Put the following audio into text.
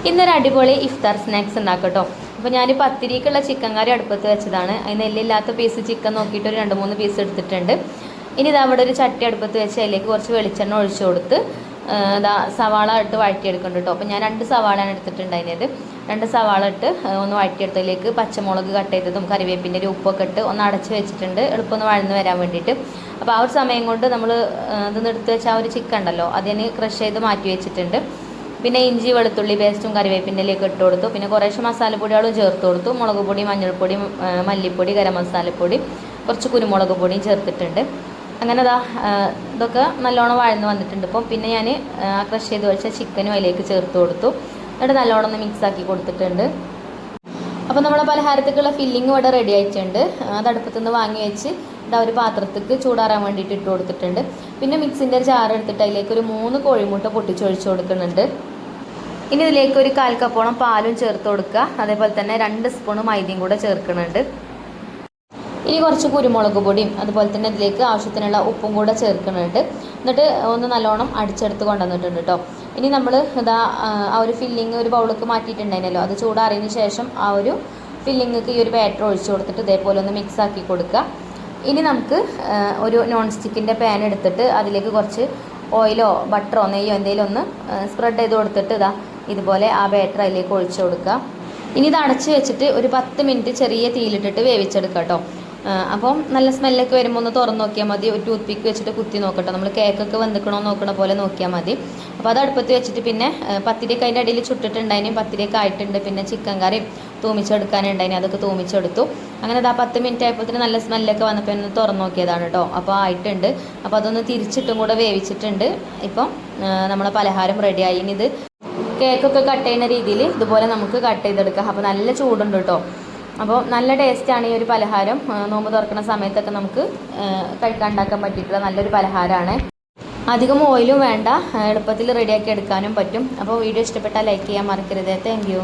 ഇന്നൊരു അടിപൊളി ഇഫ്താർ സ്നാക്സ് ഉണ്ടാക്കട്ടോ. അപ്പോൾ ഞാൻ പത്തിരിക്കുള്ള ചിക്കൻ കറി അടുപ്പത്ത് വെച്ചതാണ്. അതിന് എല്ലില്ലാത്ത പീസ് ചിക്കൻ നോക്കിയിട്ട് ഒരു 2-3 പീസ് എടുത്തിട്ടുണ്ട്. ഇനി ഇതാ അവിടെ ഒരു ചട്ടി അടുപ്പത്ത് വെച്ച് അതിലേക്ക് കുറച്ച് വെളിച്ചെണ്ണ ഒഴിച്ചു കൊടുത്ത് സവാള ഇട്ട് വഴറ്റിയെടുക്കുന്നുണ്ട് കേട്ടോ. അപ്പോൾ ഞാൻ 2 സവാളയാണ് എടുത്തിട്ടുണ്ട്. അതിനത് 2 സവാള ഇട്ട് ഒന്ന് വഴറ്റിയെടുത്തതിലേക്ക് പച്ചമുളക് കട്ട് ചെയ്തതും കറിവേപ്പിൻ്റെ ഒരു ഉപ്പൊക്കെ ഇട്ട് ഒന്ന് അടച്ച് വെച്ചിട്ടുണ്ട്, എളുപ്പം ഒന്ന് വഴന്ന് വരാൻ വേണ്ടിയിട്ട്. അപ്പോൾ ആ ഒരു സമയം കൊണ്ട് നമ്മൾ ഇതൊന്ന് എടുത്ത് വെച്ച ആ ഒരു ചിക്കൻ ഉണ്ടല്ലോ അതിന് ക്രഷ് ചെയ്ത് മാറ്റി വെച്ചിട്ടുണ്ട്. പിന്നെ ഇഞ്ചി വെളുത്തുള്ളി പേസ്റ്റും കറിവേപ്പിൻ്റെലേക്ക് ഇട്ട് കൊടുത്തു. പിന്നെ കുറേശ്ശെ മസാലപ്പൊടികളും ചേർത്ത് കൊടുത്തു. മുളക് പൊടി, മഞ്ഞൾപ്പൊടി, മല്ലിപ്പൊടി, ഗരം മസാലപ്പൊടി, കുറച്ച് കുരുമുളക് പൊടിയും ചേർത്തിട്ടുണ്ട്. അങ്ങനെ ഇതൊക്കെ നല്ലോണം വഴന്ന് വന്നിട്ടുണ്ട്. ഇപ്പോൾ പിന്നെ ഞാൻ ക്രഷ് ചെയ്ത് വെച്ച ചിക്കനും അതിലേക്ക് ചേർത്ത് കൊടുത്തു. എന്നിട്ട് നല്ലോണം ഒന്ന് മിക്സാക്കി കൊടുത്തിട്ടുണ്ട്. അപ്പോൾ നമ്മുടെ പലഹാരത്തേക്കുള്ള ഫില്ലിങ് ഇവിടെ റെഡി ആയിട്ടുണ്ട്. അത് അടുപ്പത്തുനിന്ന് വാങ്ങി വെച്ച് ഒരു പാത്രത്തേക്ക് ചൂടാറാൻ വേണ്ടിയിട്ട് ഇട്ട് കൊടുത്തിട്ടുണ്ട്. പിന്നെ മിക്സിൻ്റെ ജാർ എടുത്തിട്ട് അതിലേക്ക് ഒരു 3 കോഴിമുട്ട പൊട്ടിച്ചൊഴിച്ച് കൊടുക്കുന്നുണ്ട്. ഇനി ഇതിലേക്ക് ഒരു 1/4 കപ്പോളം പാലും ചേർത്ത് കൊടുക്കുക. അതേപോലെ തന്നെ 2 സ്പൂൺ മൈദയും കൂടെ ചേർക്കുന്നുണ്ട്. ഇനി കുറച്ച് കുരുമുളക് പൊടിയും അതുപോലെ തന്നെ ഇതിലേക്ക് ആവശ്യത്തിനുള്ള ഉപ്പും കൂടെ ചേർക്കുന്നുണ്ട്. എന്നിട്ട് ഒന്ന് നല്ലോണം അടിച്ചെടുത്ത് കൊണ്ടുവന്നിട്ടുണ്ട് കേട്ടോ. ഇനി നമ്മൾ ആ ഒരു ഫില്ലിങ് ഒരു ബൗളിലേക്ക് മാറ്റിയിട്ടുണ്ടായിരുന്നല്ലോ, അത് ചൂടാറിയതിന് ശേഷം ആ ഒരു ഫില്ലിങ്ങൾക്ക് ഈ ഒരു ബാറ്റർ ഒഴിച്ച് കൊടുത്തിട്ട് ഇതേപോലെ ഒന്ന് മിക്സ് ആക്കി കൊടുക്കുക. ഇനി നമുക്ക് ഒരു നോൺ സ്റ്റിക്കിൻ്റെ പാൻ എടുത്തിട്ട് അതിലേക്ക് കുറച്ച് ഓയിലോ ബട്ടറോ നെയ്യോ എന്തെങ്കിലും ഒന്ന് സ്പ്രെഡ് ചെയ്ത് കൊടുത്തിട്ട് ഇതുപോലെ ആ ബാറ്റർ അതിലേക്ക് ഒഴിച്ച് കൊടുക്കുക. ഇനി ഇത് അടച്ച് വെച്ചിട്ട് ഒരു 10 മിനിറ്റ് ചെറിയ തീയിലിട്ടിട്ട് വേവിച്ചെടുക്കുക കേട്ടോ. അപ്പം നല്ല സ്മെല്ലൊക്കെ വരുമ്പോൾ ഒന്ന് തുറന്ന് നോക്കിയാൽ മതി. ഒരു ടൂത്ത് പിക്ക് വെച്ചിട്ട് കുത്തി നോക്കട്ടോ. നമ്മൾ കേക്കൊക്കെ വെന്തിക്കണോ നോക്കണ പോലെ നോക്കിയാൽ മതി. അപ്പോൾ അത് അടുപ്പത്ത് വെച്ചിട്ട് പിന്നെ പത്തിരിയൊക്കെ അതിൻ്റെ അടിയിൽ ചുട്ടിട്ടുണ്ടായിന്, പത്തിരിയൊക്കെ ആയിട്ടുണ്ട്. പിന്നെ ചിക്കൻ കറി തൂമിച്ചെടുക്കാനുണ്ടായിന്, അതൊക്കെ തൂമിച്ചെടുത്തു. അങ്ങനെ 10 മിനിറ്റ് ആയപ്പോൾ നല്ല സ്മെല്ലൊക്കെ വന്നപ്പോൾ ഒന്ന് തുറന്ന് നോക്കിയതാണ് കേട്ടോ. അപ്പോൾ ആയിട്ടുണ്ട്. അപ്പോൾ അതൊന്ന് തിരിച്ചിട്ടും കൂടെ വേവിച്ചിട്ടുണ്ട്. ഇപ്പം നമ്മളെ പലഹാരം റെഡിയായി. ഇനി ഇത് കേക്കൊക്കെ കട്ട് ചെയ്യുന്ന രീതിയിൽ ഇതുപോലെ നമുക്ക് കട്ട് ചെയ്തെടുക്കാം. അപ്പോൾ നല്ല ചൂടുണ്ട് കേട്ടോ. അപ്പോൾ നല്ല ടേസ്റ്റാണ് ഈ ഒരു പലഹാരം. നോമ്പ് തുറക്കുന്ന സമയത്തൊക്കെ നമുക്ക് ഉണ്ടാക്കാൻ പറ്റിയിട്ടുള്ള നല്ലൊരു പലഹാരമാണ്. അധികം ഓയിലും വേണ്ട, എളുപ്പത്തിൽ റെഡിയാക്കി എടുക്കാനും പറ്റും. അപ്പോൾ വീഡിയോ ഇഷ്ടപ്പെട്ടാൽ ലൈക്ക് ചെയ്യാൻ മറക്കരുത്. Thank you.